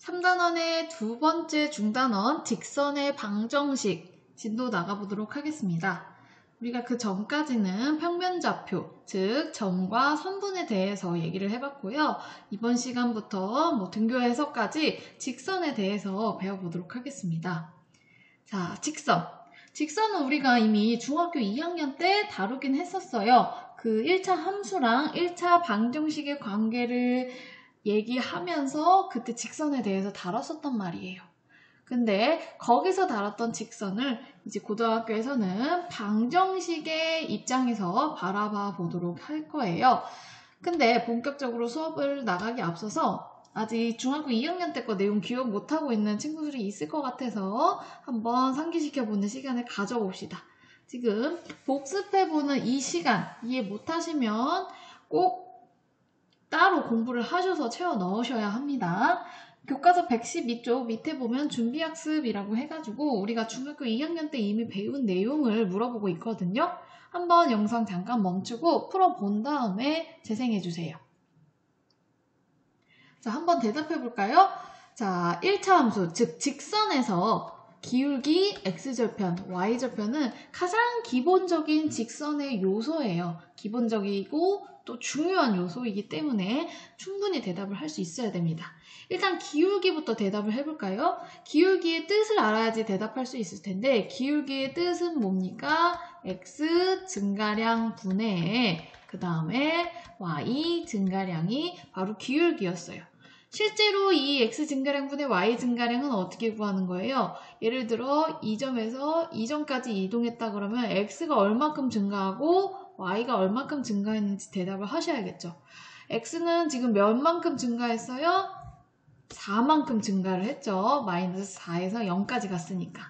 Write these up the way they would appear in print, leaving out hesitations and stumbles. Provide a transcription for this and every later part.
3단원의 두 번째 중단원 직선의 방정식 진도 나가보도록 하겠습니다. 우리가 그 전까지는 평면좌표, 즉 점과 선분에 대해서 얘기를 해봤고요. 이번 시간부터 등교 해석까지 직선에 대해서 배워보도록 하겠습니다. 자, 직선. 직선은 우리가 이미 중학교 2학년 때 다루긴 했었어요. 그 1차 함수랑 1차 방정식의 관계를 얘기하면서 그때 직선에 대해서 다뤘었단 말이에요. 근데 거기서 다뤘던 직선을 이제 고등학교에서는 방정식의 입장에서 바라봐 보도록 할 거예요. 근데 본격적으로 수업을 나가기 앞서서 아직 중학교 2학년 때 거 내용 기억 못하고 있는 친구들이 있을 것 같아서 한번 상기시켜보는 시간을 가져봅시다. 지금 복습해보는 이 시간 이해 못하시면 꼭 따로 공부를 하셔서 채워 넣으셔야 합니다. 교과서 112쪽 밑에 보면 준비학습이라고 해가지고 우리가 중학교 2학년 때 이미 배운 내용을 물어보고 있거든요. 한번 영상 잠깐 멈추고 풀어본 다음에 재생해주세요. 자, 한번 대답해볼까요? 자, 1차 함수, 즉 직선에서 기울기 x절편, y절편은 가장 기본적인 직선의 요소예요. 기본적이고 또 중요한 요소이기 때문에 충분히 대답을 할 수 있어야 됩니다. 일단 기울기부터 대답을 해볼까요? 기울기의 뜻을 알아야지 대답할 수 있을 텐데 기울기의 뜻은 뭡니까? x 증가량 분의 그 다음에 y 증가량이 바로 기울기였어요. 실제로 이 x 증가량 분의 y 증가량은 어떻게 구하는 거예요? 예를 들어 이 점에서 이 점까지 이동했다 그러면 x가 얼마큼 증가하고 y가 얼마큼 증가했는지 대답을 하셔야겠죠. x는 지금 몇만큼 증가했어요? 4만큼 증가를 했죠. 마이너스 4에서 0까지 갔으니까.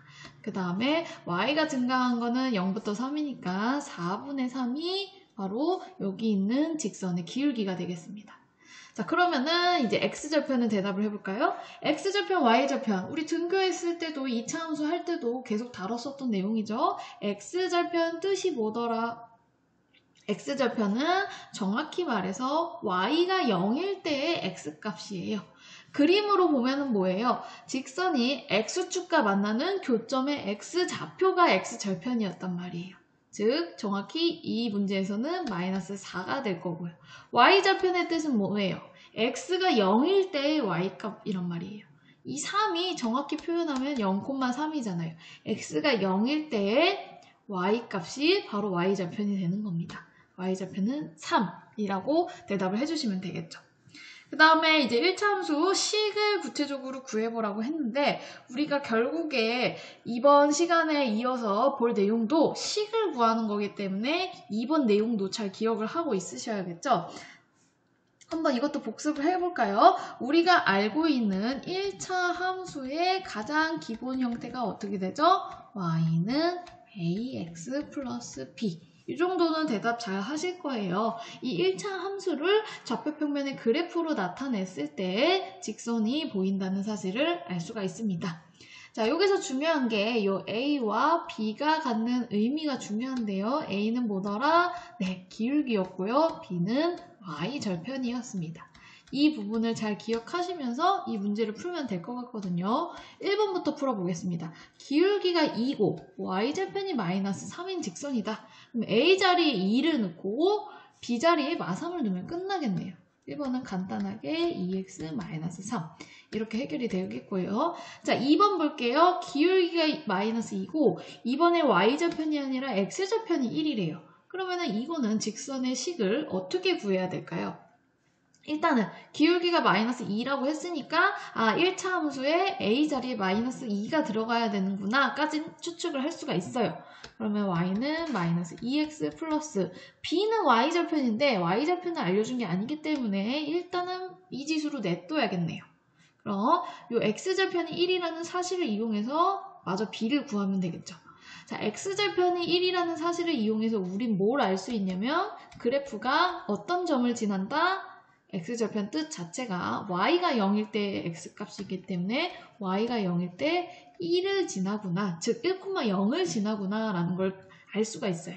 그 다음에 y가 증가한 거는 0부터 3이니까 4분의 3이 바로 여기 있는 직선의 기울기가 되겠습니다. 자, 그러면은 이제 x절편은 대답을 해볼까요? x절편, y절편. 우리 등교했을 때도 2차 함수 할 때도 계속 다뤘었던 내용이죠. x절편 뜻이 뭐더라? x절편은 정확히 말해서 y가 0일 때의 x값이에요. 그림으로 보면은 뭐예요? 직선이 x축과 만나는 교점의 x좌표가 x절편이었단 말이에요. 즉 정확히 이 문제에서는 마이너스 4가 될 거고요. y절편의 뜻은 뭐예요? x가 0일 때의 y값 이란 말이에요. 이 3이 정확히 표현하면 0,3이잖아요. x가 0일 때의 y값이 바로 y절편이 되는 겁니다. y절편은 3이라고 대답을 해주시면 되겠죠. 그 다음에 이제 1차 함수 식을 구체적으로 구해보라고 했는데 우리가 결국에 이번 시간에 이어서 볼 내용도 식을 구하는 거기 때문에 이번 내용도 잘 기억을 하고 있으셔야겠죠. 한번 이것도 복습을 해볼까요? 우리가 알고 있는 1차 함수의 가장 기본 형태가 어떻게 되죠? y는 ax 플러스 b. 이 정도는 대답 잘 하실 거예요. 이 1차 함수를 좌표평면의 그래프로 나타냈을 때 직선이 보인다는 사실을 알 수가 있습니다. 자, 여기서 중요한 게 이 a와 b가 갖는 의미가 중요한데요. a는 뭐더라? 네, 기울기였고요. b는 y절편이었습니다. 이 부분을 잘 기억하시면서 이 문제를 풀면 될 것 같거든요. 1번부터 풀어보겠습니다. 기울기가 2고 y절편이 마이너스 3인 직선이다. 그럼 a 자리에 2를 넣고 b 자리에 마삼을 넣으면 끝나겠네요. 1번은 간단하게 2x-3 이렇게 해결이 되겠고요. 자, 2번 볼게요. 기울기가 마이너스 2고 이번에 y절편이 아니라 x절편이 1이래요. 그러면은 이거는 직선의 식을 어떻게 구해야 될까요? 일단은 기울기가 마이너스 2라고 했으니까 1차 함수에 a 자리에 마이너스 2가 들어가야 되는구나 까지 추측을 할 수가 있어요. 그러면 y는 마이너스 2x 플러스 b는 y절편인데 y절편을 알려준 게 아니기 때문에 일단은 이 지수로 냅둬야겠네요. 그럼 이 x절편이 1이라는 사실을 이용해서 마저 b를 구하면 되겠죠. 자, x절편이 1이라는 사실을 이용해서 우린 뭘 알 수 있냐면 그래프가 어떤 점을 지난다? x절편 뜻 자체가 y가 0일 때의 x값이기 때문에 y가 0일 때 1을 지나구나, 즉 1,0을 지나구나 라는 걸 알 수가 있어요.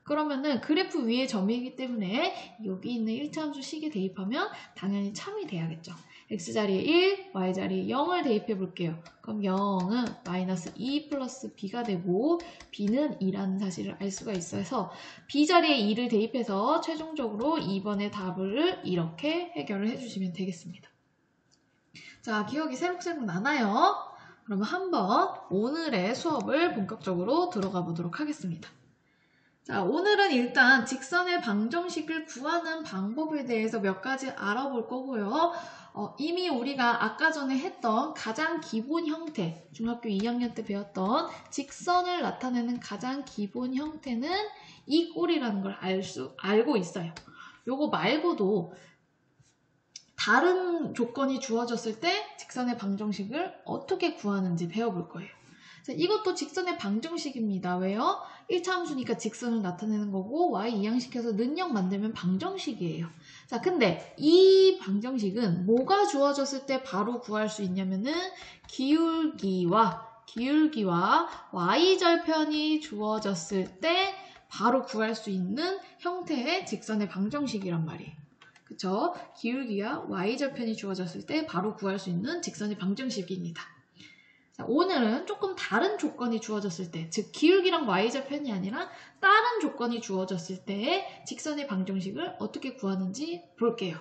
그러면은 그래프 위에 점이기 때문에 여기 있는 1차 함수 식에 대입하면 당연히 참이 돼야겠죠. x자리에 1, y자리에 0을 대입해 볼게요. 그럼 0은 마이너스 2 플러스 b가 되고 b는 2라는 사실을 알 수가 있어서 b자리에 2를 대입해서 최종적으로 2번의 답을 이렇게 해결을 해주시면 되겠습니다. 자, 기억이 새록새록 나나요? 그러면 한번 오늘의 수업을 본격적으로 들어가 보도록 하겠습니다. 자, 오늘은 일단 직선의 방정식을 구하는 방법에 대해서 몇 가지 알아볼 거고요. 이미 우리가 아까 전에 했던 가장 기본 형태, 중학교 2학년 때 배웠던 직선을 나타내는 가장 기본 형태는 이 꼴이라는 걸 알고 있어요. 요거 말고도 다른 조건이 주어졌을 때 직선의 방정식을 어떻게 구하는지 배워볼 거예요. 자, 이것도 직선의 방정식입니다. 왜요? 1차 함수니까 직선을 나타내는 거고 y 이항시켜서 는영 만들면 방정식이에요. 자, 근데 이 방정식은 뭐가 주어졌을 때 바로 구할 수 있냐면은 기울기와 y절편이 주어졌을 때 바로 구할 수 있는 형태의 직선의 방정식이란 말이에요. 그쵸? 기울기와 y절편이 주어졌을 때 바로 구할 수 있는 직선의 방정식입니다. 자, 오늘은 조금 다른 조건이 주어졌을 때, 즉 기울기랑 y절편이 아니라 다른 조건이 주어졌을 때 직선의 방정식을 어떻게 구하는지 볼게요.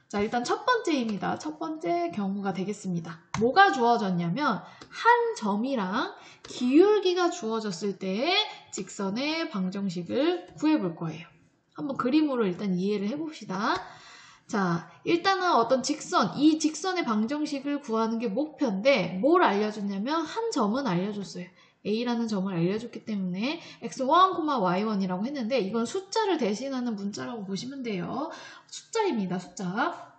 자, 일단 첫 번째입니다. 첫 번째 경우가 되겠습니다. 뭐가 주어졌냐면 한 점이랑 기울기가 주어졌을 때의 직선의 방정식을 구해볼 거예요. 한번 그림으로 일단 이해를 해봅시다. 자, 일단은 어떤 직선, 이 직선의 방정식을 구하는 게 목표인데 뭘 알려줬냐면 한 점은 알려줬어요. A라는 점을 알려줬기 때문에 x1, y1이라고 했는데 이건 숫자를 대신하는 문자라고 보시면 돼요. 숫자입니다, 숫자.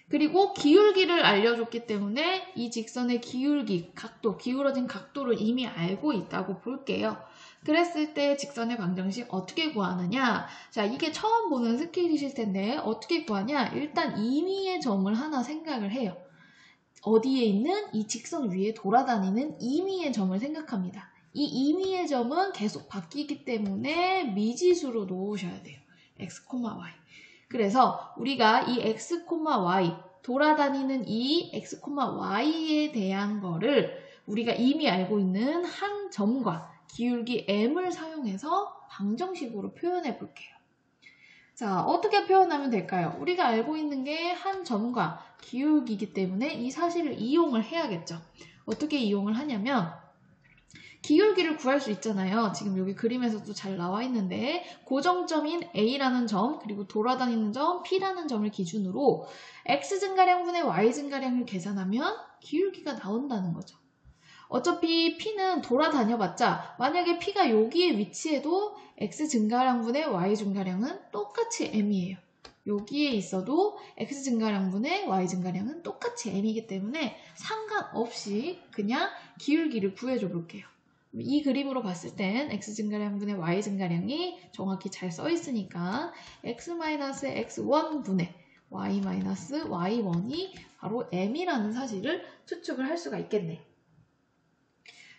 그리고 기울기를 알려줬기 때문에 이 직선의 기울기, 각도, 기울어진 각도를 이미 알고 있다고 볼게요. 그랬을 때 직선의 방정식 어떻게 구하느냐? 자, 이게 처음 보는 스킬이실 텐데 어떻게 구하냐? 일단 임의의 점을 하나 생각을 해요. 어디에 있는 이 직선 위에 돌아다니는 임의의 점을 생각합니다. 이 임의의 점은 계속 바뀌기 때문에 미지수로 놓으셔야 돼요. x, y. 그래서 우리가 이 x, y 돌아다니는 이 x, y에 대한 거를 우리가 이미 알고 있는 한 점과 기울기 m을 사용해서 방정식으로 표현해 볼게요. 자, 어떻게 표현하면 될까요? 우리가 알고 있는 게 한 점과 기울기이기 때문에 이 사실을 이용을 해야겠죠. 어떻게 이용을 하냐면 기울기를 구할 수 있잖아요. 지금 여기 그림에서도 잘 나와 있는데 고정점인 A라는 점 그리고 돌아다니는 점 P라는 점을 기준으로 X 증가량분의 Y 증가량을 계산하면 기울기가 나온다는 거죠. 어차피 P는 돌아다녀봤자 만약에 P가 여기에 위치해도 X 증가량분의 Y 증가량은 똑같이 M이에요. 여기에 있어도 X 증가량분의 Y 증가량은 똑같이 M이기 때문에 상관없이 그냥 기울기를 구해줘 볼게요. 이 그림으로 봤을 땐 X 증가량분의 Y 증가량이 정확히 잘 써 있으니까 X-X1분의 Y-Y1이 바로 M이라는 사실을 추측을 할 수가 있겠네요.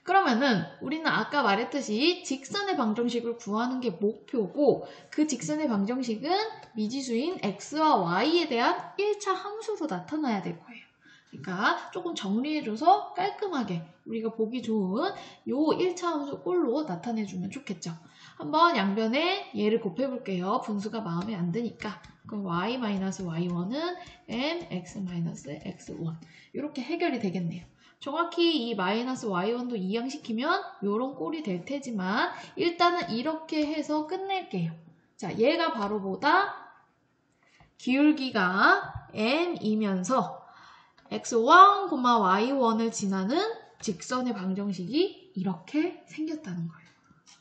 그러면은 우리는 아까 말했듯이 직선의 방정식을 구하는 게 목표고 그 직선의 방정식은 미지수인 x와 y에 대한 1차 함수로 나타나야 될 거예요. 그러니까 조금 정리해줘서 깔끔하게 우리가 보기 좋은 요 1차 함수 꼴로 나타내주면 좋겠죠. 한번 양변에 얘를 곱해볼게요. 분수가 마음에 안 드니까. 그럼 y-y1은 mx-x1 이렇게 해결이 되겠네요. 정확히 이 마이너스 y1도 이항시키면 이런 꼴이 될 테지만 일단은 이렇게 해서 끝낼게요. 자, 얘가 바로 뭐다? 기울기가 m이면서 x1, y1을 지나는 직선의 방정식이 이렇게 생겼다는 거예요.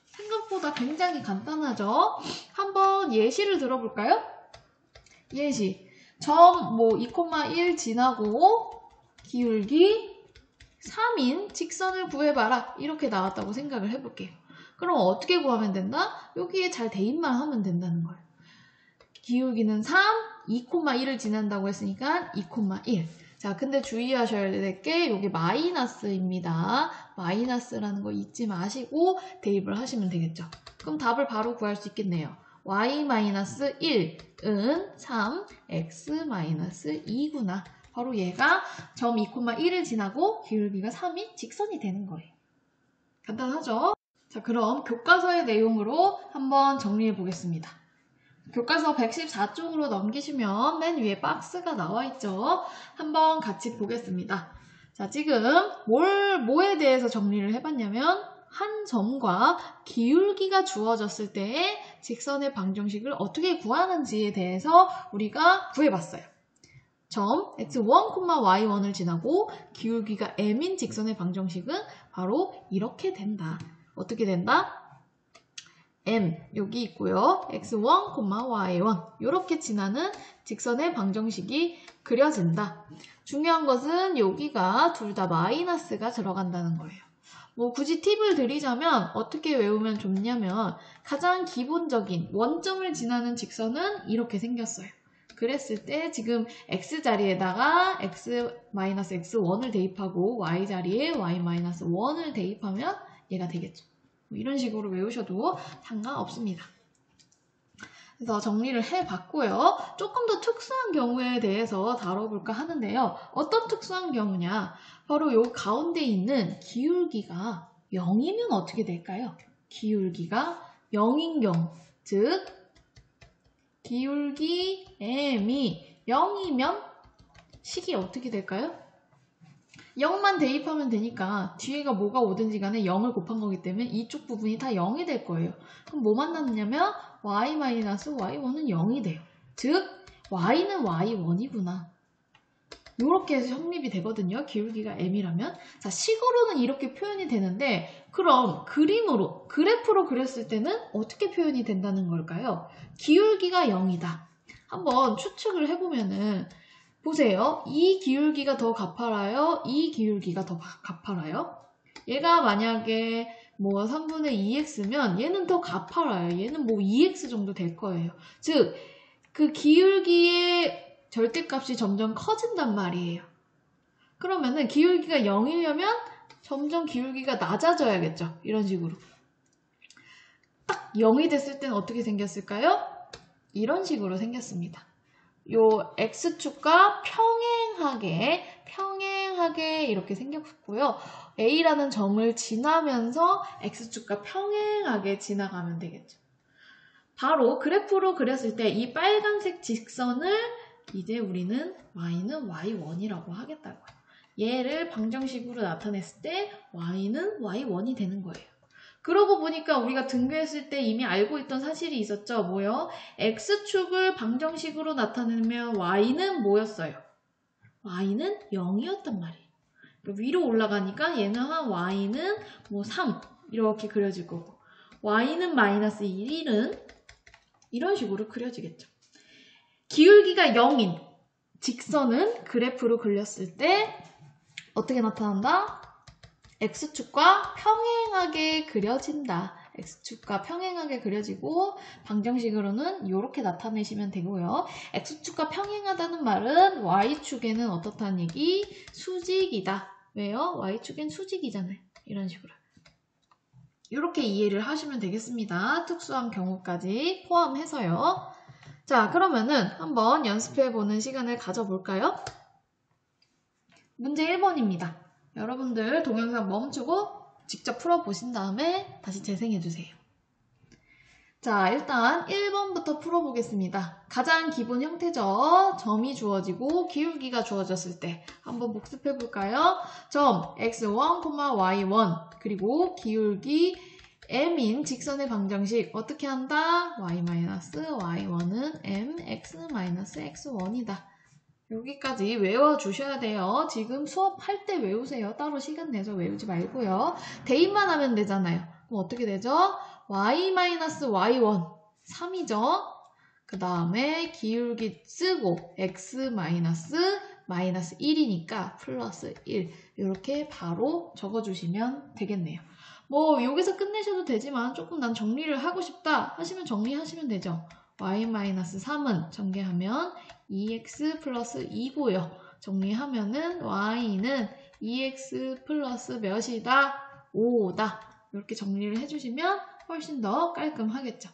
생각보다 굉장히 간단하죠? 한번 예시를 들어볼까요? 예시. 점 2,1 지나고 기울기 3인 직선을 구해봐라 이렇게 나왔다고 생각을 해볼게요. 그럼 어떻게 구하면 된다? 여기에 잘 대입만 하면 된다는 거예요. 기울기는 3, 2,1을 지난다고 했으니까 2,1. 자, 근데 주의하셔야 될 게 여기 마이너스입니다. 마이너스라는 거 잊지 마시고 대입을 하시면 되겠죠. 그럼 답을 바로 구할 수 있겠네요. y-1은 3, x-2구나. 바로 얘가 점 2,1을 지나고 기울기가 3인 직선이 되는 거예요. 간단하죠? 자, 그럼 교과서의 내용으로 한번 정리해 보겠습니다. 교과서 114쪽으로 넘기시면 맨 위에 박스가 나와 있죠. 한번 같이 보겠습니다. 자, 지금 뭐에 대해서 정리를 해봤냐면 한 점과 기울기가 주어졌을 때 직선의 방정식을 어떻게 구하는지에 대해서 우리가 구해봤어요. 점 x1, y1을 지나고 기울기가 m인 직선의 방정식은 바로 이렇게 된다. 어떻게 된다? m 여기 있고요. x1, y1 이렇게 지나는 직선의 방정식이 그려진다. 중요한 것은 여기가 둘 다 마이너스가 들어간다는 거예요. 뭐 굳이 팁을 드리자면 어떻게 외우면 좋냐면 가장 기본적인 원점을 지나는 직선은 이렇게 생겼어요. 그랬을 때 지금 x 자리에다가 x-x1을 대입하고 y 자리에 y-1을 대입하면 얘가 되겠죠. 이런 식으로 외우셔도 상관없습니다. 그래서 정리를 해봤고요. 조금 더 특수한 경우에 대해서 다뤄볼까 하는데요. 어떤 특수한 경우냐? 바로 요 가운데 있는 기울기가 0이면 어떻게 될까요? 기울기가 0인 경우, 즉 기울기 m이 0이면 식이 어떻게 될까요? 0만 대입하면 되니까 뒤에가 뭐가 오든지 간에 0을 곱한 거기 때문에 이쪽 부분이 다 0이 될 거예요. 그럼 뭐만 남냐면 y-y1은 0이 돼요. 즉 y는 y1이구나. 이렇게 해서 성립이 되거든요. 기울기가 m이라면. 자, 식으로는 이렇게 표현이 되는데 그럼 그래프로 그렸을 때는 어떻게 표현이 된다는 걸까요? 기울기가 0이다. 한번 추측을 해보면은 보세요. 이 기울기가 더 가파라요? 이 기울기가 더 가파라요? 얘가 만약에 뭐 3분의 2x면 얘는 더 가파라요. 얘는 뭐 2x 정도 될 거예요. 즉, 그 기울기의 절대값이 점점 커진단 말이에요. 그러면은 기울기가 0이려면 점점 기울기가 낮아져야겠죠. 이런 식으로. 딱 0이 됐을 때는 어떻게 생겼을까요? 이런 식으로 생겼습니다. 요 x축과 평행하게 이렇게 생겼고요. A라는 점을 지나면서 x축과 평행하게 지나가면 되겠죠. 바로 그래프로 그렸을 때 이 빨간색 직선을 이제 우리는 y는 y1이라고 하겠다고요. 얘를 방정식으로 나타냈을 때 y는 y1이 되는 거예요. 그러고 보니까 우리가 등교했을 때 이미 알고 있던 사실이 있었죠. 뭐요? x축을 방정식으로 나타내면 y는 뭐였어요? y는 0이었단 말이에요. 위로 올라가니까 얘는 한 y는 뭐 3 이렇게 그려질 거고 y는 마이너스 1은 이런 식으로 그려지겠죠. 기울기가 0인 직선은 그래프로 그렸을 때 어떻게 나타난다? x축과 평행하게 그려진다. x축과 평행하게 그려지고 방정식으로는 이렇게 나타내시면 되고요. x축과 평행하다는 말은 y축에는 어떻다는 얘기? 수직이다. 왜요? y축엔 수직이잖아요. 이런 식으로. 이렇게 이해를 하시면 되겠습니다. 특수한 경우까지 포함해서요. 자, 그러면은 한번 연습해보는 시간을 가져볼까요? 문제 1번입니다. 여러분들 동영상 멈추고 직접 풀어보신 다음에 다시 재생해주세요. 자, 일단 1번부터 풀어보겠습니다. 가장 기본 형태죠. 점이 주어지고 기울기가 주어졌을 때 한번 복습해볼까요? 점 x1, y1 그리고 기울기 m인 직선의 방정식 어떻게 한다? y-y1은 m, x-x1이다. 여기까지 외워주셔야 돼요. 지금 수업할 때 외우세요. 따로 시간 내서 외우지 말고요. 대입만 하면 되잖아요. 그럼 어떻게 되죠? y-y1, 3이죠. 그 다음에 기울기 쓰고 x-1이니까 플러스 1 이렇게 바로 적어주시면 되겠네요. 뭐 여기서 끝내셔도 되지만 조금 난 정리를 하고 싶다 하시면 정리하시면 되죠. y-3은 전개하면 2x 플러스 2고요. 정리하면은 y는 2x 플러스 몇이다? 5다. 이렇게 정리를 해주시면 훨씬 더 깔끔하겠죠.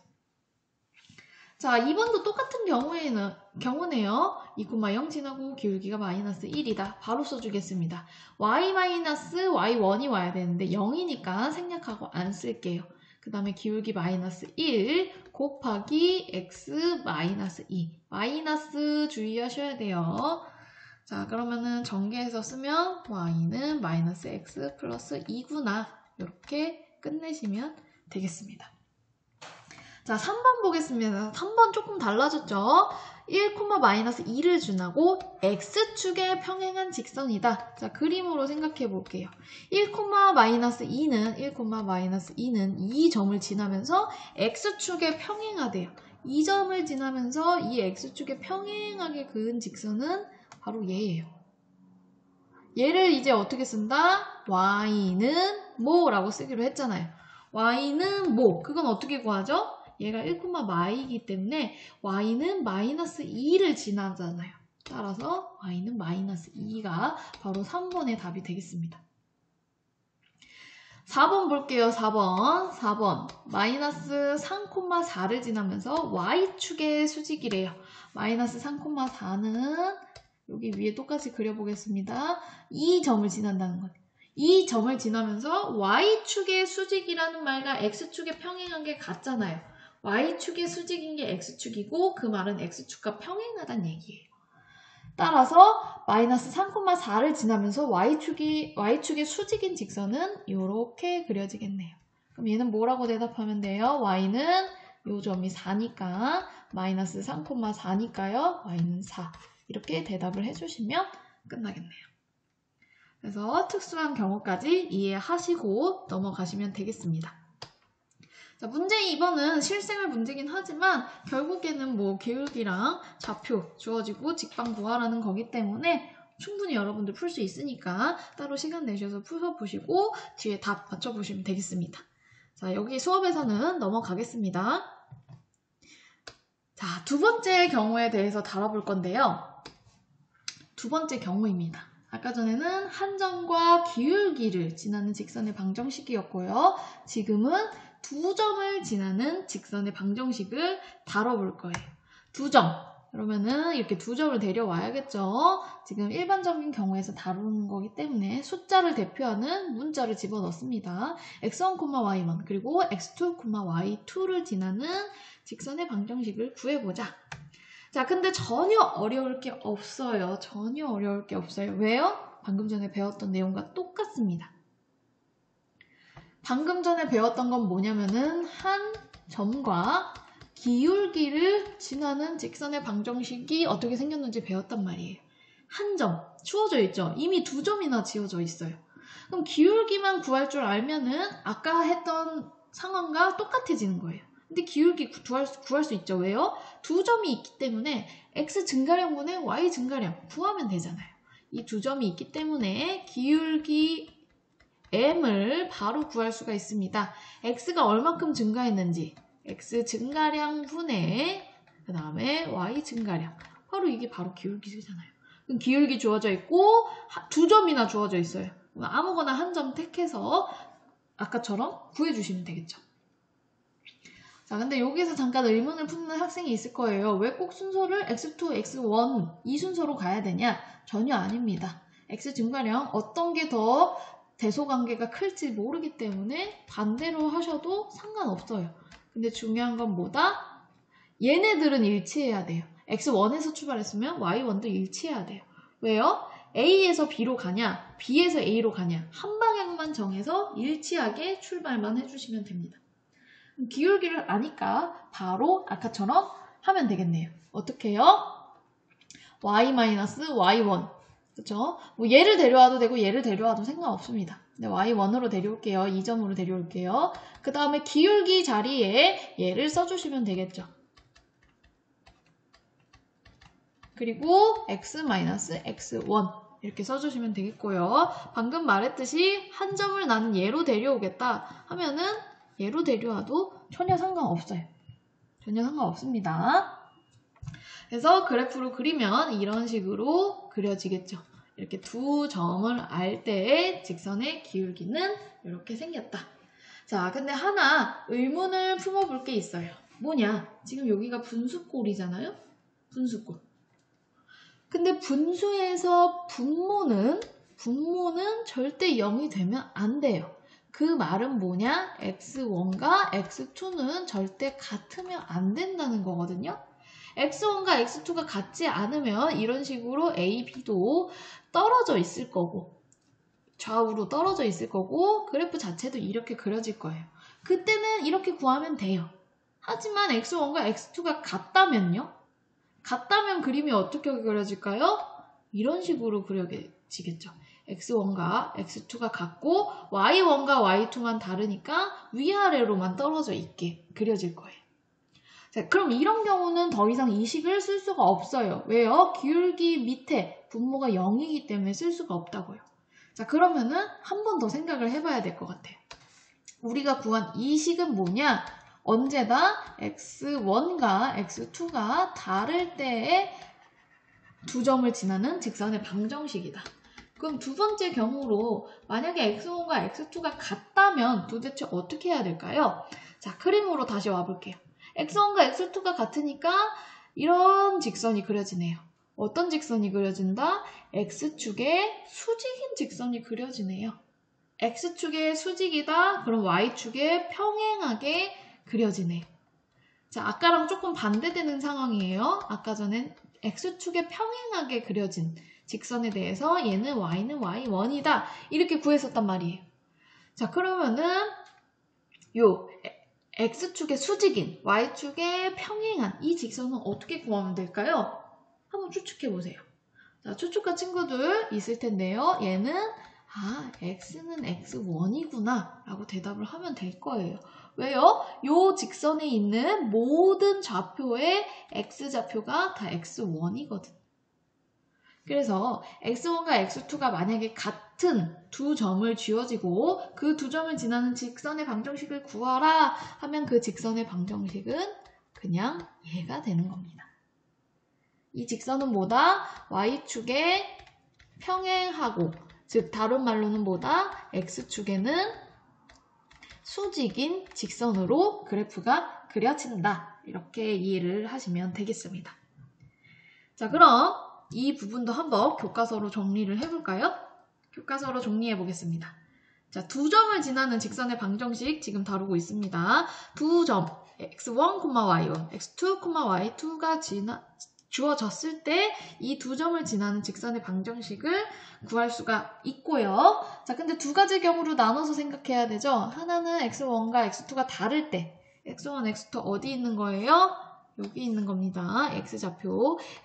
자, 2번도 똑같은 경우네요. 2,0 지나고 기울기가 마이너스 1이다. 바로 써주겠습니다. y-y1이 와야 되는데 0이니까 생략하고 안 쓸게요. 그 다음에 기울기 마이너스 1 곱하기 x 마이너스 2. 마이너스 주의하셔야 돼요. 자, 그러면은 전개해서 쓰면 y는 마이너스 x 플러스 2구나. 이렇게 끝내시면 되겠습니다. 자, 3번 보겠습니다. 3번 조금 달라졌죠? 1, 마이너스 2를 지나고 x축에 평행한 직선이다. 자, 그림으로 생각해 볼게요. 1, 마이너스 2는 2 점을 지나면서 x축에 평행하대요. 2점을 지나면서 이 x축에 평행하게 그은 직선은 바로 얘예요. 얘를 이제 어떻게 쓴다? y는 뭐라고 쓰기로 했잖아요. y는 뭐? 그건 어떻게 구하죠? 얘가 1, 마이이기 때문에 y는 마이너스 2를 지나잖아요. 따라서 y는 마이너스 2가 바로 3번의 답이 되겠습니다. 4번 볼게요. 4번 마이너스 3,4를 지나면서 y축의 수직이래요. 마이너스 3,4는 여기 위에 똑같이 그려보겠습니다. 이 점을 지난다는 거예요. 이 점을 지나면서 y축의 수직이라는 말과 x축의 평행한 게 같잖아요. y축의 수직인 게 x축이고 그 말은 x축과 평행하다는 얘기예요. 따라서 마이너스 3,4를 지나면서 y축의 수직인 직선은 이렇게 그려지겠네요. 그럼 얘는 뭐라고 대답하면 돼요? y는 요 점이 4니까 마이너스 3,4니까요. y는 4. 이렇게 대답을 해주시면 끝나겠네요. 그래서 특수한 경우까지 이해하시고 넘어가시면 되겠습니다. 자, 문제 2번은 실생활 문제긴 하지만 결국에는 뭐 기울기랑 좌표 주어지고 직방 구하라는 거기 때문에 충분히 여러분들 풀 수 있으니까 따로 시간 내셔서 풀어보시고 뒤에 답 맞춰보시면 되겠습니다. 자, 여기 수업에서는 넘어가겠습니다. 자, 두 번째 경우에 대해서 다뤄볼 건데요. 두 번째 경우입니다. 아까 전에는 한 점과 기울기를 지나는 직선의 방정식이었고요. 지금은 두 점을 지나는 직선의 방정식을 다뤄볼 거예요. 두 점. 그러면은 이렇게 두 점을 데려와야겠죠. 지금 일반적인 경우에서 다루는 거기 때문에 숫자를 대표하는 문자를 집어넣습니다. x1, y1 그리고 x2, y2를 지나는 직선의 방정식을 구해보자. 자, 근데 전혀 어려울 게 없어요. 전혀 어려울 게 없어요. 왜요? 방금 전에 배웠던 내용과 똑같습니다. 방금 전에 배웠던 건 뭐냐면은 한 점과 기울기를 지나는 직선의 방정식이 어떻게 생겼는지 배웠단 말이에요. 한 점, 주어져 있죠? 이미 두 점이나 지어져 있어요. 그럼 기울기만 구할 줄 알면은 아까 했던 상황과 똑같아지는 거예요. 근데 기울기 구할 수 있죠. 왜요? 두 점이 있기 때문에 x 증가량분의 y 증가량 구하면 되잖아요. 이 두 점이 있기 때문에 기울기 m을 바로 구할 수가 있습니다. x가 얼마큼 증가했는지 x 증가량분의 그 다음에 y 증가량 바로 이게 바로 기울기잖아요. 그럼 기울기 주어져 있고 두 점이나 주어져 있어요. 아무거나 한 점 택해서 아까처럼 구해주시면 되겠죠. 자, 근데 여기서 잠깐 의문을 품는 학생이 있을 거예요. 왜 꼭 순서를 x2, x1 이 순서로 가야 되냐? 전혀 아닙니다. x 증가량 어떤 게 더 대소관계가 클지 모르기 때문에 반대로 하셔도 상관없어요. 근데 중요한 건 뭐다? 얘네들은 일치해야 돼요. x1에서 출발했으면 y1도 일치해야 돼요. 왜요? A에서 B로 가냐, B에서 A로 가냐 한 방향만 정해서 일치하게 출발만 해주시면 됩니다. 기울기를 아니까 바로 아까처럼 하면 되겠네요. 어떻게 해요? y-y1 그쵸? 뭐 얘를 데려와도 되고 얘를 데려와도 상관없습니다. 근데 y1으로 데려올게요. 2점으로 데려올게요. 그 다음에 기울기 자리에 얘를 써주시면 되겠죠. 그리고 x-x1 이렇게 써주시면 되겠고요. 방금 말했듯이 한 점을 나는 얘로 데려오겠다 하면은 얘로 데려와도 전혀 상관없어요. 전혀 상관없습니다. 그래서 그래프로 그리면 이런 식으로 그려지겠죠. 이렇게 두 점을 알 때의 직선의 기울기는 이렇게 생겼다. 자, 근데 하나 의문을 품어볼 게 있어요. 뭐냐? 지금 여기가 분수꼴이잖아요? 분수꼴. 근데 분수에서 분모는 절대 0이 되면 안 돼요. 그 말은 뭐냐? x1과 x2는 절대 같으면 안 된다는 거거든요. x1과 x2가 같지 않으면 이런 식으로 a, b도 떨어져 있을 거고 좌우로 떨어져 있을 거고 그래프 자체도 이렇게 그려질 거예요. 그때는 이렇게 구하면 돼요. 하지만 x1과 x2가 같다면요? 같다면 그림이 어떻게 그려질까요? 이런 식으로 그려지겠죠. x1과 x2가 같고 y1과 y2만 다르니까 위아래로만 떨어져 있게 그려질 거예요. 자, 그럼 이런 경우는 더 이상 이 식을 쓸 수가 없어요. 왜요? 기울기 밑에 분모가 0이기 때문에 쓸 수가 없다고요. 자, 그러면은 한 번 더 생각을 해봐야 될 것 같아요. 우리가 구한 이 식은 뭐냐? 언제나 x1과 x2가 다를 때에 두 점을 지나는 직선의 방정식이다. 그럼 두 번째 경우로 만약에 x1과 x2가 같다면 도대체 어떻게 해야 될까요? 자, 그림으로 다시 와볼게요. x1과 x2가 같으니까 이런 직선이 그려지네요. 어떤 직선이 그려진다? x축에 수직인 직선이 그려지네요. x축의 수직이다. 그럼 y축에 평행하게 그려지네. 자, 아까랑 조금 반대되는 상황이에요. 아까 전엔 x축에 평행하게 그려진 직선에 대해서 얘는 y는 y1이다. 이렇게 구했었단 말이에요. 자, 그러면은 요 x축의 수직인 y축에 평행한 이 직선은 어떻게 구하면 될까요? 한번 추측해보세요. 자, 추측가 친구들 있을 텐데요. 얘는 x는 x1이구나 라고 대답을 하면 될 거예요. 왜요? 요 직선에 있는 모든 좌표의 x좌표가 다 x1이거든. 그래서 x1과 x2가 만약에 같은 두 점을 쥐어지고 그 두 점을 지나는 직선의 방정식을 구하라 하면 그 직선의 방정식은 그냥 얘가 되는 겁니다. 이 직선은 뭐다? y축에 평행하고, 즉 다른 말로는 뭐다? x축에는 수직인 직선으로 그래프가 그려진다. 이렇게 이해를 하시면 되겠습니다. 자, 그럼 이 부분도 한번 교과서로 정리를 해볼까요? 교과서로 정리해 보겠습니다. 자, 두 점을 지나는 직선의 방정식 지금 다루고 있습니다. 두 점 x1, y1, x2, y2가 주어졌을 때 이 두 점을 지나는 직선의 방정식을 구할 수가 있고요. 자, 근데 두 가지 경우로 나눠서 생각해야 되죠. 하나는 x1과 x2가 다를 때 x1, x2 어디 있는 거예요? 여기 있는 겁니다.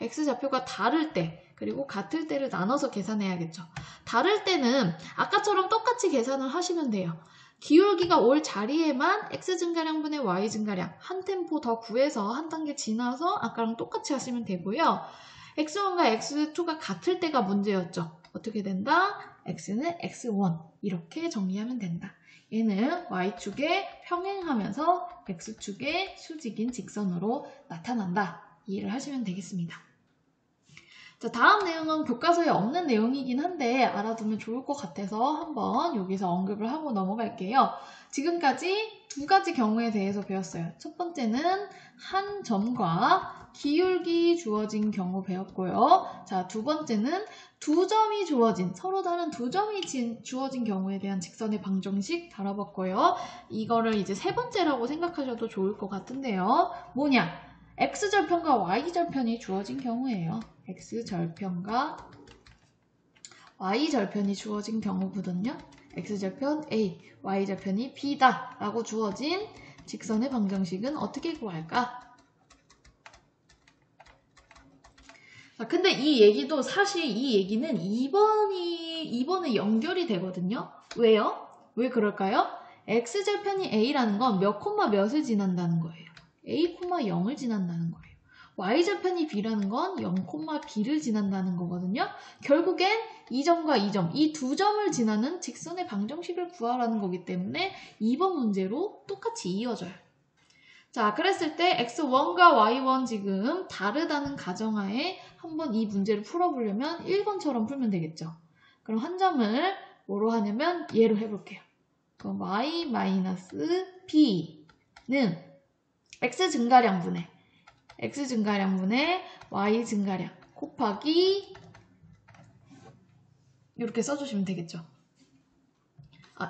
x좌표가 다를 때 그리고 같을 때를 나눠서 계산해야겠죠. 다를 때는 아까처럼 똑같이 계산을 하시면 돼요. 기울기가 올 자리에만 x 증가량분의 y 증가량 한 템포 더 구해서 한 단계 지나서 아까랑 똑같이 하시면 되고요. x1과 x2가 같을 때가 문제였죠. 어떻게 된다? x는 x1 이렇게 정리하면 된다. 얘는 y축에 평행하면서 x축의 수직인 직선으로 나타난다. 이해를 하시면 되겠습니다. 자, 다음 내용은 교과서에 없는 내용이긴 한데 알아두면 좋을 것 같아서 한번 여기서 언급을 하고 넘어갈게요. 지금까지 두 가지 경우에 대해서 배웠어요. 첫 번째는 한 점과 기울기 주어진 경우 배웠고요. 자, 두 번째는 두 점이 주어진, 서로 다른 두 점이 주어진 경우에 대한 직선의 방정식 다뤄봤고요. 이거를 이제 세 번째라고 생각하셔도 좋을 것 같은데요. 뭐냐? x절편과 y절편이 주어진 경우예요. x절편과 y절편이 주어진 경우거든요. x절편 A, y절편이 B다 라고 주어진 직선의 방정식은 어떻게 구할까? 자, 근데 이 얘기도 사실 이 얘기는 2번에 연결이 되거든요. 왜요? 왜 그럴까요? x절편이 A라는 건 몇 콤마 몇을 지난다는 거예요. A, 0을 지난다는 거예요. y절편이 B라는 건 0, B를 지난다는 거거든요. 결국엔 이 점과 이 점, 이 두 점을 지나는 직선의 방정식을 구하라는 거기 때문에 2번 문제로 똑같이 이어져요. 자, 그랬을 때 x1과 y1 지금 다르다는 가정하에 한번 이 문제를 풀어보려면 1번처럼 풀면 되겠죠. 그럼 한 점을 뭐로 하냐면 얘로 해볼게요. 그럼 y 마이너스 b는 x 증가량분의 y 증가량 곱하기 이렇게 써주시면 되겠죠.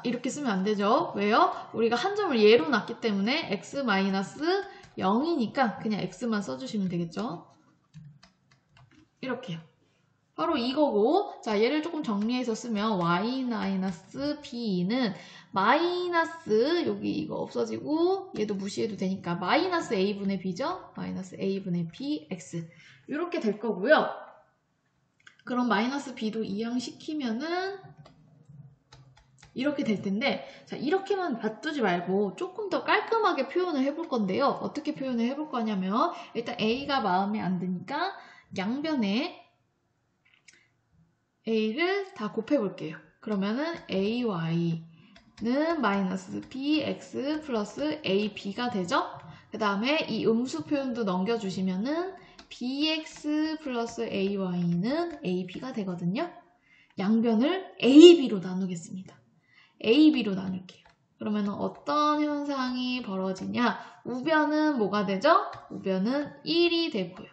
이렇게 쓰면 안 되죠. 왜요? 우리가 한 점을 예로 놨기 때문에 x 마이너스 0이니까 그냥 x만 써주시면 되겠죠. 이렇게요. 바로 이거고, 자, 얘를 조금 정리해서 쓰면 y 마이너스 b는 마이너스 여기 이거 없어지고 얘도 무시해도 되니까 마이너스 a분의 b죠? 마이너스 a분의 b x 이렇게 될 거고요. 그럼 마이너스 b도 이항시키면은 이렇게 될 텐데, 자, 이렇게만 놔두지 말고 조금 더 깔끔하게 표현을 해볼 건데요. 어떻게 표현을 해볼 거냐면 일단 a가 마음에 안 드니까 양변에 a를 다 곱해볼게요. 그러면은 ay는 마이너스 bx 플러스 ab가 되죠? 그 다음에 이 음수 표현도 넘겨주시면은 bx 플러스 ay는 ab가 되거든요. 양변을 ab로 나누겠습니다. ab로 나눌게요. 그러면 어떤 현상이 벌어지냐? 우변은 뭐가 되죠? 우변은 1이 되고요.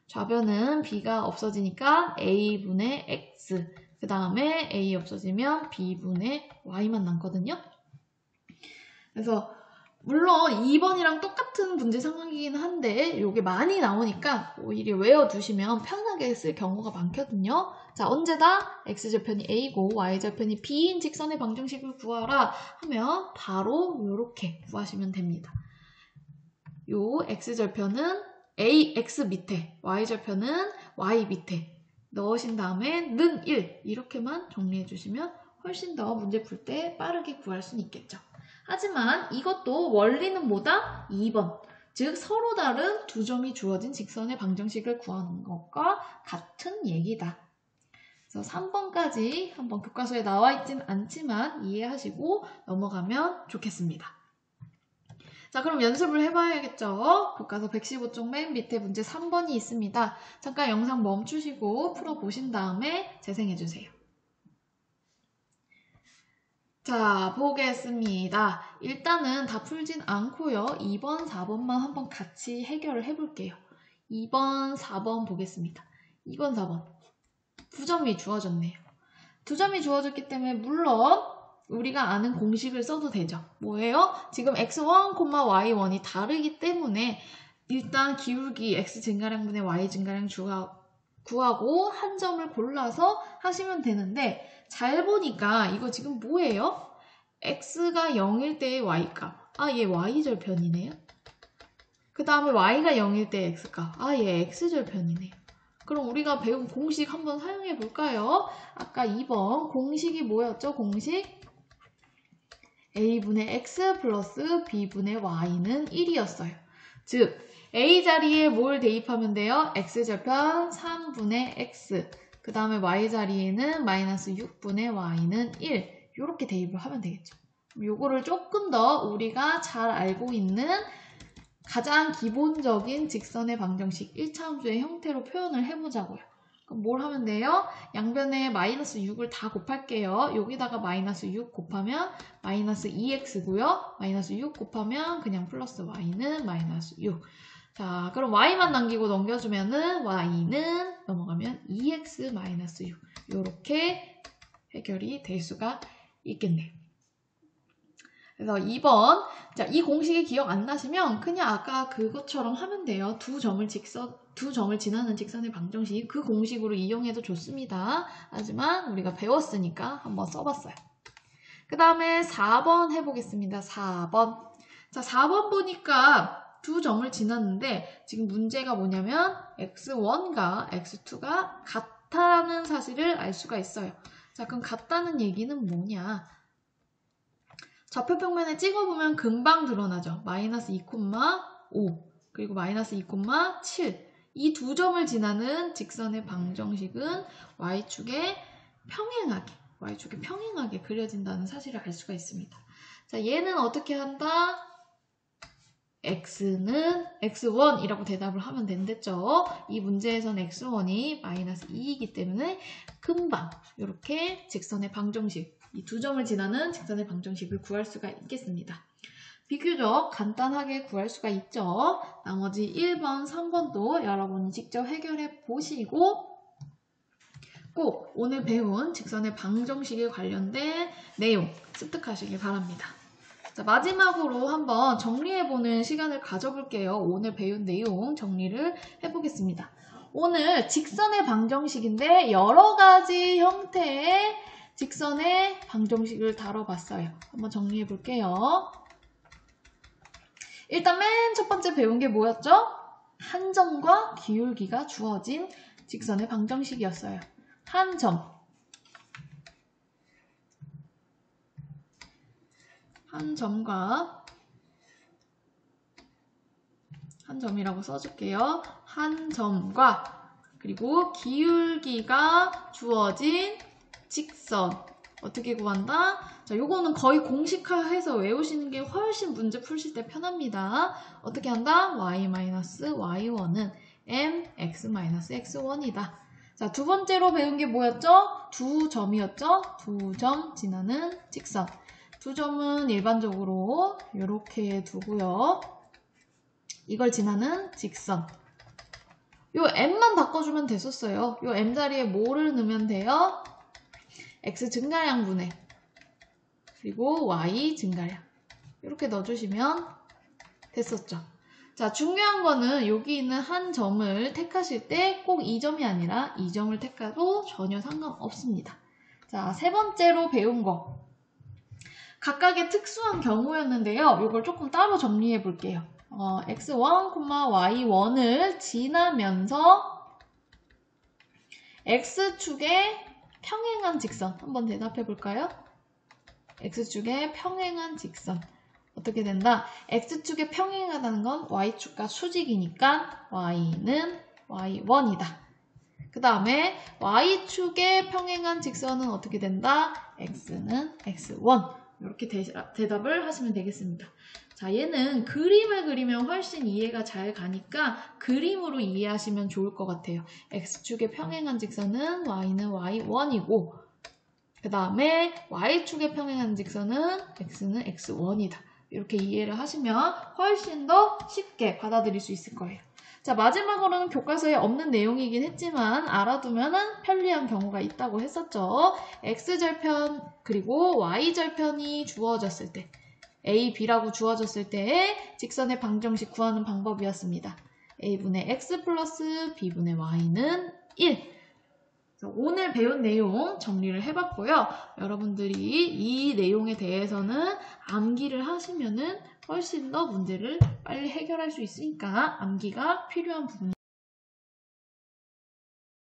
좌변은 b가 없어지니까 a분의 x, 그 다음에 a 없어지면 b분의 y만 남거든요. 그래서 물론 2번이랑 똑같은 문제 상황이긴 한데 이게 많이 나오니까 오히려 외워두시면 편하게 쓸 경우가 많거든요. 자, 언제다 x절편이 a고 y절편이 b인 직선의 방정식을 구하라 하면 바로 이렇게 구하시면 됩니다. 요 x절편은 x 밑에, y절편은 y 밑에 넣으신 다음에 는 1 이렇게만 정리해 주시면 훨씬 더 문제 풀 때 빠르게 구할 수는 있겠죠. 하지만 이것도 원리는 뭐다? 2번. 즉 서로 다른 두 점이 주어진 직선의 방정식을 구하는 것과 같은 얘기다. 그래서 3번까지 한번 교과서에 나와 있진 않지만 이해하시고 넘어가면 좋겠습니다. 자, 그럼 연습을 해봐야겠죠? 교과서 115쪽 맨 밑에 문제 3번이 있습니다. 잠깐 영상 멈추시고 풀어보신 다음에 재생해주세요. 자, 보겠습니다. 일단은 다 풀진 않고요. 2번, 4번만 한번 같이 해결을 해볼게요. 2번, 4번 보겠습니다. 2번, 4번. 두 점이 주어졌네요. 두 점이 주어졌기 때문에 물론 우리가 아는 공식을 써도 되죠. 뭐예요? 지금 x1, y1이 다르기 때문에 일단 기울기 x 증가량분의 y 증가량 구하고 한 점을 골라서 하시면 되는데 잘 보니까 이거 지금 뭐예요? x가 0일 때의 y값. 얘 y절편이네요. 그 다음에 y가 0일 때의 x값. 얘 x절편이네요. 그럼 우리가 배운 공식 한번 사용해 볼까요? 아까 2번 공식이 뭐였죠? 공식 a분의 x 플러스 b분의 y는 1이었어요. 즉 a 자리에 뭘 대입하면 돼요? x절편 3분의 x, 그 다음에 y 자리에는 마이너스 6분의 y는 1 이렇게 대입을 하면 되겠죠. 요거를 조금 더 우리가 잘 알고 있는 가장 기본적인 직선의 방정식 1차함수의 형태로 표현을 해보자고요. 그럼 뭘 하면 돼요? 양변에 마이너스 6을 다 곱할게요. 여기다가 마이너스 6 곱하면 마이너스 2x고요. 마이너스 6 곱하면 그냥 플러스 y는 마이너스 6. 자, 그럼 y만 남기고 넘겨주면은 y는 넘어가면 2x 마이너스 6. 이렇게 해결이 될 수가 있겠네요. 그래서 2번, 자, 이 공식이 기억 안 나시면 그냥 아까 그것처럼 하면 돼요. 두 점을 지나는 직선의 방정식 그 공식으로 이용해도 좋습니다. 하지만 우리가 배웠으니까 한번 써봤어요. 그 다음에 4번 해보겠습니다. 4번. 자, 4번 보니까 두 점을 지났는데 지금 문제가 뭐냐면 x1과 x2가 같다는 사실을 알 수가 있어요. 자, 그럼 같다는 얘기는 뭐냐? 좌표평면에 찍어보면 금방 드러나죠. 마이너스 2,5 그리고 마이너스 2,7 이 두 점을 지나는 직선의 방정식은 y축에 평행하게 그려진다는 사실을 알 수가 있습니다. 자, 얘는 어떻게 한다? x는 x1이라고 대답을 하면 된댔죠. 이 문제에서는 x1이 마이너스 2이기 때문에 금방 이렇게 직선의 방정식, 이 두 점을 지나는 직선의 방정식을 구할 수가 있겠습니다. 비교적 간단하게 구할 수가 있죠. 나머지 1번, 3번도 여러분이 직접 해결해 보시고 꼭 오늘 배운 직선의 방정식에 관련된 내용 습득하시길 바랍니다. 자, 마지막으로 한번 정리해보는 시간을 가져볼게요. 오늘 배운 내용 정리를 해보겠습니다. 오늘 직선의 방정식인데 여러 가지 형태의 직선의 방정식을 다뤄봤어요. 한번 정리해볼게요. 일단 맨 첫 번째 배운 게 뭐였죠? 한 점과 기울기가 주어진 직선의 방정식이었어요. 한 점. 한 점과 한 점이라고 써줄게요. 한 점과 그리고 기울기가 주어진 직선. 어떻게 구한다? 자, 요거는 거의 공식화해서 외우시는 게 훨씬 문제 푸실 때 편합니다. 어떻게 한다? y-y1은 mx-x1이다. 자, 두 번째로 배운 게 뭐였죠? 두 점이었죠? 두 점 지나는 직선. 두 점은 일반적으로 이렇게 두고요. 이걸 지나는 직선. 요 m만 바꿔주면 됐었어요. 요 m 자리에 뭐를 넣으면 돼요? x 증가량분의 그리고 y 증가량. 이렇게 넣어주시면 됐었죠. 자, 중요한 거는 여기 있는 한 점을 택하실 때 꼭 이 점이 아니라 이 점을 택해도 전혀 상관없습니다. 자, 세 번째로 배운 거. 각각의 특수한 경우였는데요. 이걸 조금 따로 정리해 볼게요. x1, y1을 지나면서 x축에 평행한 직선. 한번 대답해 볼까요? x축에 평행한 직선. 어떻게 된다? x축에 평행하다는 건 y축과 수직이니까 y는 y1이다. 그 다음에 y축에 평행한 직선은 어떻게 된다? x는 x1. 이렇게 대답을 하시면 되겠습니다. 자, 얘는 그림을 그리면 훨씬 이해가 잘 가니까 그림으로 이해하시면 좋을 것 같아요. x축에 평행한 직선은 y는 y1이고 그 다음에 y축에 평행한 직선은 x는 x1이다. 이렇게 이해를 하시면 훨씬 더 쉽게 받아들일 수 있을 거예요. 자, 마지막으로는 교과서에 없는 내용이긴 했지만 알아두면 편리한 경우가 있다고 했었죠. x절편 그리고 y절편이 주어졌을 때 a, b라고 주어졌을 때의 직선의 방정식 구하는 방법이었습니다. a분의 x 플러스 b분의 y는 1. 오늘 배운 내용 정리를 해봤고요. 여러분들이 이 내용에 대해서는 암기를 하시면은 훨씬 더 문제를 빨리 해결할 수 있으니까 암기가 필요한 부분입니다.